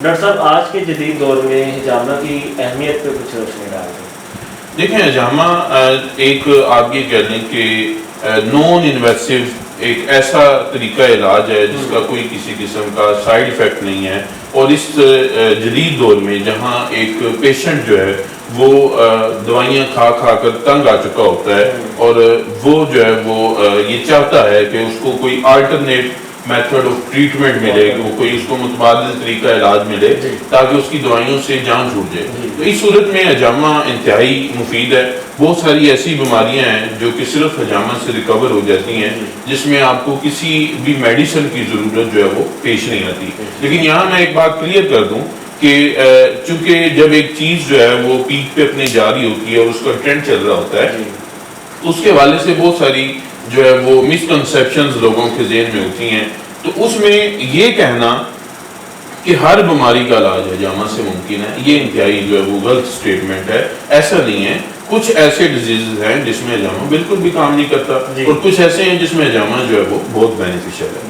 Doctor صاحب آج کے جدید دور میں ہجامہ کی اہمیت پہ کچھ روشنی ڈال دیں۔ دیکھیں ہجامہ ایک آپ یہ کہہ لیں کہ نون انویسو ایک ایسا طریقہ علاج ہے جس کا کوئی کسی قسم کا سائیڈ ایفیکٹ نہیں ہے، اور اس جدید دور میں جہاں ایک پیشنٹ جو ہے وہ دوائیاں کھا کھا کر تنگ آ چکا ہوتا ہے، اور وہ جو ہے وہ یہ چاہتا ہے کہ اس کو کوئی آلٹرنیٹ میتھڈ آف ٹریٹمنٹ ملے، وہ کوئی اس کو متبادل طریقہ علاج ملے تاکہ اس کی دوائیوں سے جان چھوٹ جائے۔ تو اس صورت میں ہجامہ انتہائی مفید ہے۔ بہت ساری ایسی بیماریاں ہیں جو کہ صرف ہجامہ سے ریکور ہو جاتی ہیں، جس میں آپ کو کسی بھی میڈیسن کی ضرورت جو ہے وہ پیش نہیں آتی۔ لیکن یہاں میں ایک بات کلیئر کر دوں کہ چونکہ جب ایک چیز جو ہے وہ پیک پہ اپنی جاری ہوتی ہے اور اس کا ٹرینڈ چل رہا ہوتا ہے، اس کے حوالے سے بہت ساری جو ہے وہ مسکنسیپشنز لوگوں کے ذہن میں ہوتی ہیں۔ تو اس میں یہ کہنا کہ ہر بیماری کا علاج ہجامہ سے ممکن ہے، یہ انتہائی جو ہے وہ غلط سٹیٹمنٹ ہے۔ ایسا نہیں ہے، کچھ ایسے ڈیزیزز ہیں جس میں ہجامہ بالکل بھی کام نہیں کرتا، اور کچھ ایسے ہیں جس میں ہجامہ جو ہے وہ بہت بینیفیشل ہے۔